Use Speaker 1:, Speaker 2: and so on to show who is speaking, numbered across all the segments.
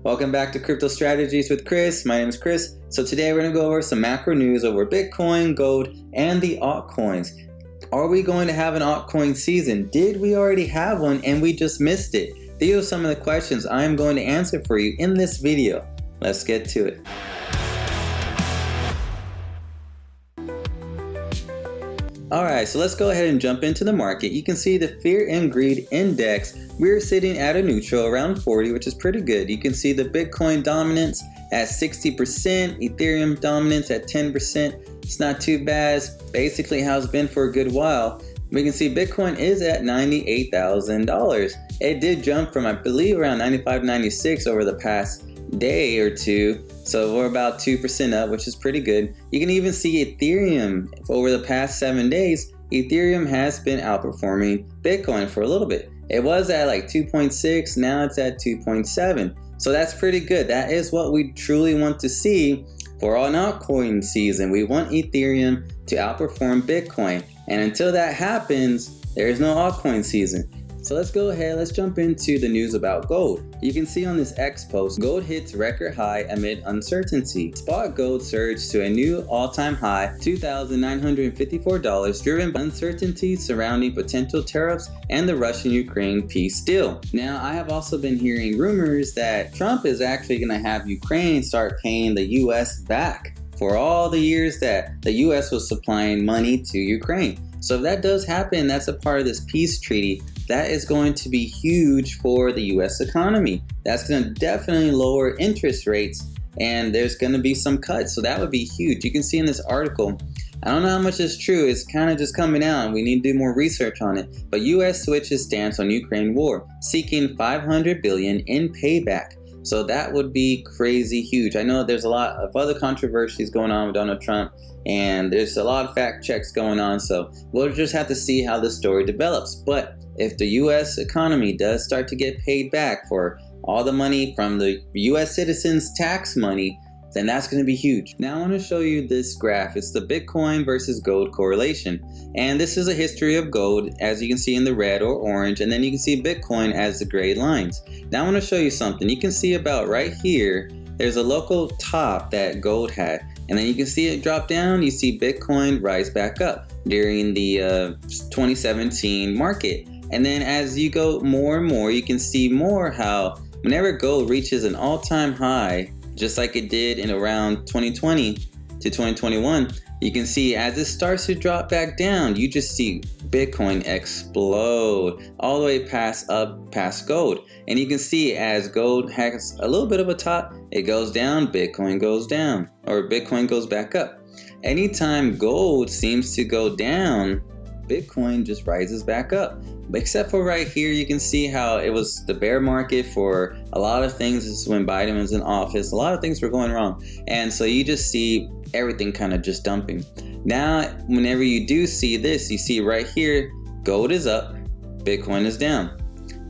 Speaker 1: Welcome back to Crypto Strategies with Chris. My name is Chris. So today we're going to go over some macro news over Bitcoin, gold, and the altcoins. Are we going to have an altcoin season? Did we already have one and we just missed it? These are some of the questions I'm going to answer for you in this video. Let's get to it. Alright, so let's go ahead and jump into the market. You can see the Fear and Greed Index. We're sitting at a neutral around 40, which is pretty good. You can see the Bitcoin dominance at 60%, Ethereum dominance at 10%. It's not too bad. It's basically how it's been for a good while. We can see Bitcoin is at $98,000. It did jump from, I believe, around 95, 96 over the past day or two. So we're about 2% up, which is pretty good. You can even see Ethereum over the past 7 days. Ethereum has been outperforming Bitcoin for a little bit. It was at like 2.6, now it's at 2.7. So that's pretty good. That is what we truly want to see for an altcoin season. We want Ethereum to outperform Bitcoin. And until that happens, there is no altcoin season. So let's go ahead, let's jump into the news about gold. You can see on this X post, gold hits record high amid uncertainty. Spot gold surged to a new all-time high, $2,954, driven by uncertainty surrounding potential tariffs and the Russian-Ukraine peace deal. Now, I have also been hearing rumors that Trump is actually going to have Ukraine start paying the US back for all the years that the US was supplying money to Ukraine. So if that does happen, that's a part of this peace treaty. That is going to be huge for the US economy. That's going to definitely lower interest rates, and there's going to be some cuts. So that would be huge. You can see in this article, I don't know how much is true. It's kind of just coming out and we need to do more research on it. But US switches stance on Ukraine war, seeking $500 billion in payback. So that would be crazy huge. I know there's a lot of other controversies going on with Donald Trump, and there's a lot of fact checks going on. So we'll just have to see how this story develops. But if the US economy does start to get paid back for all the money from the US citizens' tax money, then that's going to be huge. Now I want to show you this graph. It's the Bitcoin versus gold correlation. And this is a history of gold, as you can see in the red or orange, and then you can see Bitcoin as the gray lines. Now I want to show you something. You can see about right here, there's a local top that gold had. And then you can see it drop down. You see Bitcoin rise back up during the 2017 market. And then as you go more and more, you can see more how whenever gold reaches an all-time high, just like it did in around 2020 to 2021, you can see as it starts to drop back down, you just see Bitcoin explode all the way past gold. And you can see as gold has a little bit of a top, it goes down, Bitcoin goes down, or Bitcoin goes back up. Anytime gold seems to go down, Bitcoin just rises back up. Except for right here, you can see how it was the bear market for a lot of things. This is when Biden was in office. A lot of things were going wrong. And so you just see everything kind of just dumping. Now, whenever you do see this, you see right here, gold is up, Bitcoin is down.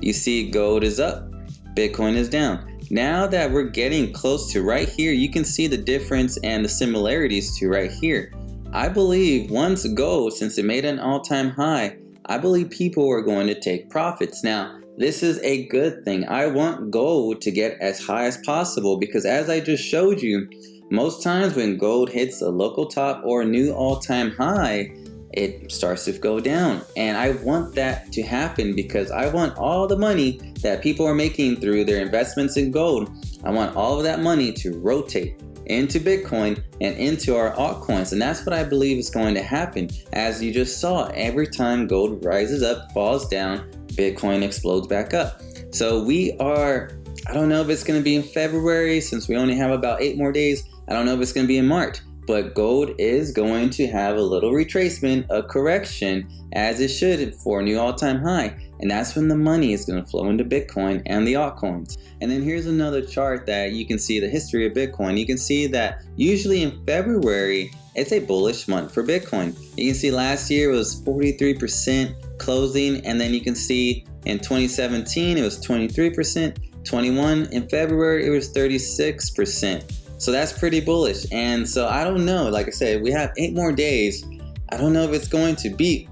Speaker 1: You see gold is up, Bitcoin is down. Now that we're getting close to right here, you can see the difference and the similarities to right here. I believe once gold, since it made an all-time high, I believe people are going to take profits. Now, this is a good thing. I want gold to get as high as possible because as I just showed you, most times when gold hits a local top or a new all-time high, it starts to go down. And I want that to happen because I want all the money that people are making through their investments in gold. I want all of that money to rotate into Bitcoin and into our altcoins. And that's what I believe is going to happen. As you just saw, every time gold rises up, falls down, Bitcoin explodes back up. So I don't know if it's going to be in February since we only have about 8 more days. I don't know if it's going to be in March, but gold is going to have a little retracement, a correction, as it should for a new all-time high. And that's when the money is going to flow into Bitcoin and the altcoins. And then here's another chart that you can see the history of Bitcoin. You can see that usually in February, it's a bullish month for Bitcoin. You can see last year was 43% closing, and then you can see in 2017 it was 23%, 21 in February it was 36%. So that's pretty bullish. And so I don't know, like I said, we have 8 more days. I don't know if it's going to beat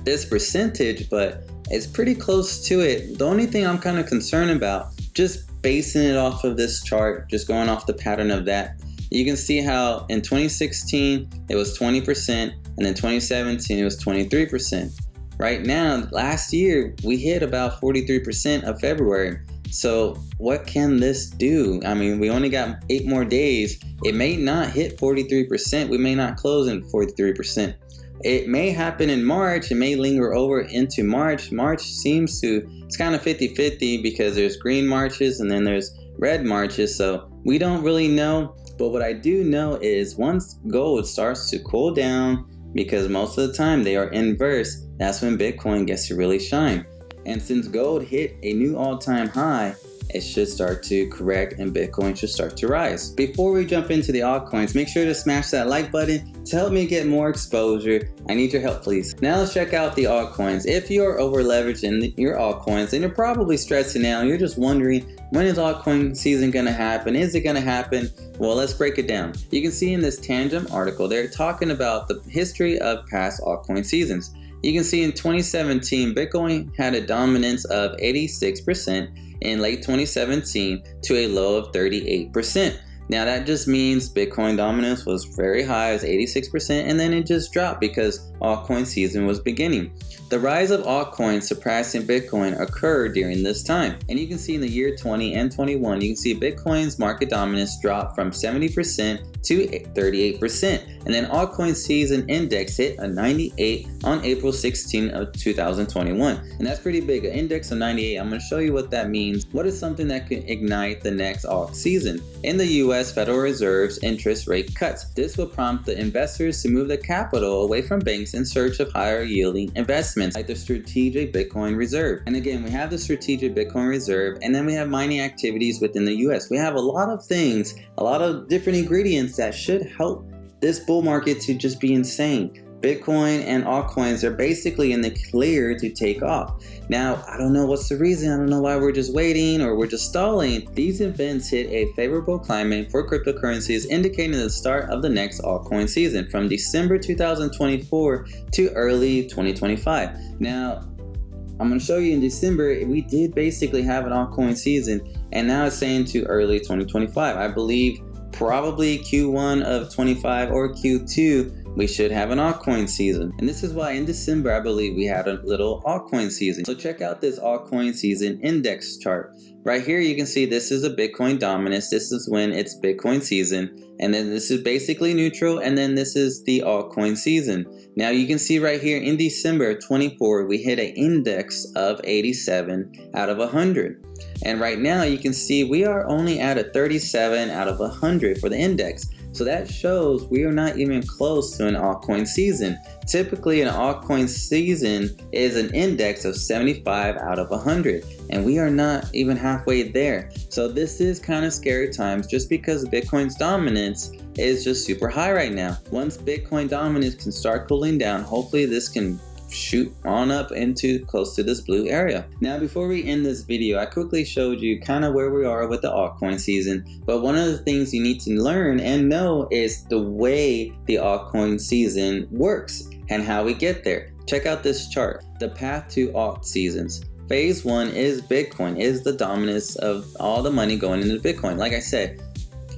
Speaker 1: this percentage, but it's pretty close to it. The only thing I'm kind of concerned about, just basing it off of this chart, just going off the pattern of that, you can see how in 2016 it was 20%, and in 2017 it was 23%. Right now, last year, we hit about 43% of February. So what can this do? I mean, we only got 8 more days. It may not hit 43%. We may not close in 43%. It may happen in March. It may linger over into March. March seems to, it's kind of 50-50 because there's green marches and then there's red marches. So we don't really know. But what I do know is once gold starts to cool down, because most of the time they are inverse, that's when Bitcoin gets to really shine. And since gold hit a new all-time high, it should start to correct and Bitcoin should start to rise. Before we jump into the altcoins, make sure to smash that like button to help me get more exposure. I need your help, please. Now let's check out the altcoins. If you're over leveraged in your altcoins, then you're probably stressing out. You're just wondering, when is altcoin season gonna happen? Is it gonna happen? Well, let's break it down. You can see in this Tangent article, they're talking about the history of past altcoin seasons. You can see in 2017, Bitcoin had a dominance of 86% in late 2017 to a low of 38%. Now that just means Bitcoin dominance was very high, it was 86%, and then it just dropped because altcoin season was beginning. The rise of altcoins surpassing Bitcoin occurred during this time. And you can see in the year 20 and 21, you can see Bitcoin's market dominance drop from 70% to 38%. And then altcoin season index hit a 98 on April 16 of 2021. And that's pretty big, an index of 98. I'm going to show you what that means. What is something that can ignite the next alt season? In the US, Federal Reserve's interest rate cuts. This will prompt the investors to move the capital away from banks in search of higher yielding investments like the Strategic Bitcoin Reserve. And again, we have the Strategic Bitcoin Reserve, and then we have mining activities within the US. We have a lot of things, a lot of different ingredients that should help this bull market to just be insane. Bitcoin and altcoins are basically in the clear to take off. Now, I don't know what's the reason. I don't know why we're just waiting or we're just stalling. These events hit a favorable climate for cryptocurrencies, indicating the start of the next altcoin season from December 2024 to early 2025. Now, I'm going to show you in December, we did basically have an altcoin season, and now it's saying to early 2025. I believe probably Q1 of 25 or Q2, we should have an altcoin season. And this is why in December, I believe we had a little altcoin season. So check out this altcoin season index chart. Right here, you can see this is a Bitcoin dominance. This is when it's Bitcoin season. And then this is basically neutral. And then this is the altcoin season. Now you can see right here in December 24, we hit an index of 87 out of 100. And right now you can see we are only at a 37 out of 100 for the index. So that shows we are not even close to an altcoin season. Typically an altcoin season is an index of 75 out of 100, and we are not even halfway there. So this is kind of scary times just because Bitcoin's dominance is just super high right now. Once Bitcoin dominance can start cooling down, hopefully this can shoot on up into close to this blue area. Now before we end this video, I quickly showed you kind of where we are with the altcoin season, but one of the things you need to learn and know is the way the altcoin season works and how we get there. Check out this chart, the path to alt seasons. Phase 1 is Bitcoin, is the dominance of all the money going into Bitcoin. Like I said,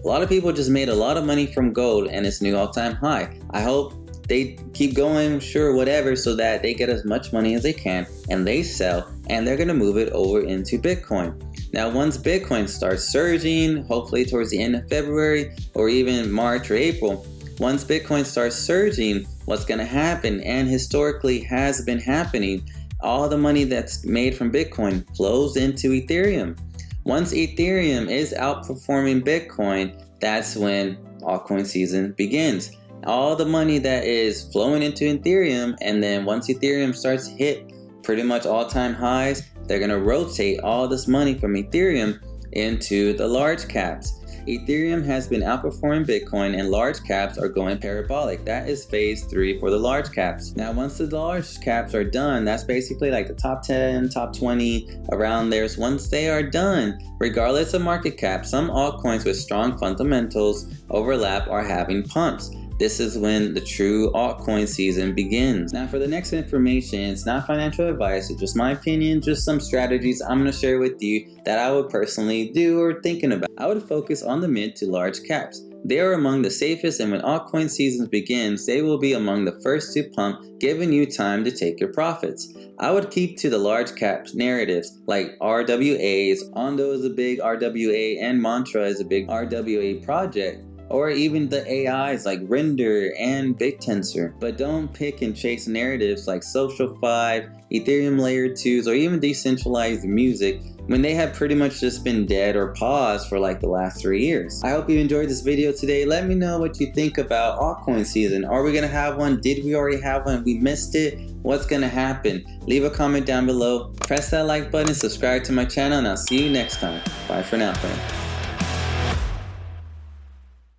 Speaker 1: a lot of people just made a lot of money from gold and its new all-time high. I hope they keep going, sure, whatever, so that they get as much money as they can and they sell, and they're going to move it over into Bitcoin. Now, once Bitcoin starts surging, hopefully towards the end of February or even March or April, once Bitcoin starts surging, what's going to happen, and historically has been happening, all the money that's made from Bitcoin flows into Ethereum. Once Ethereum is outperforming Bitcoin, that's when altcoin season begins. All the money that is flowing into Ethereum, and then once Ethereum starts to hit pretty much all-time highs, they're going to rotate all this money from Ethereum into the large caps. Ethereum has been outperforming Bitcoin, and large caps are going parabolic. That is phase 3 for the large caps. Now once the large caps are done, that's basically like the top 10, top 20 around there. So once they are done, regardless of market cap, some altcoins with strong fundamentals overlap are having pumps. This is when the true altcoin season begins. Now for the next information, it's not financial advice, it's just my opinion, just some strategies I'm going to share with you that I would personally do or thinking about. I would focus on the mid to large caps. They are among the safest, and when altcoin season begins, they will be among the first to pump, giving you time to take your profits. I would keep to the large caps narratives like RWAs. Ondo is a big RWA and Mantra is a big RWA project, or even the AIs like Render and BigTensor. But don't pick and chase narratives like Social 5, Ethereum Layer 2s, or even decentralized music when they have pretty much just been dead or paused for like the last 3 years. I hope you enjoyed this video today. Let me know what you think about altcoin season. Are we gonna have one? Did we already have one? We missed it? What's gonna happen? Leave a comment down below. Press that like button, subscribe to my channel, and I'll see you next time. Bye for now, friend.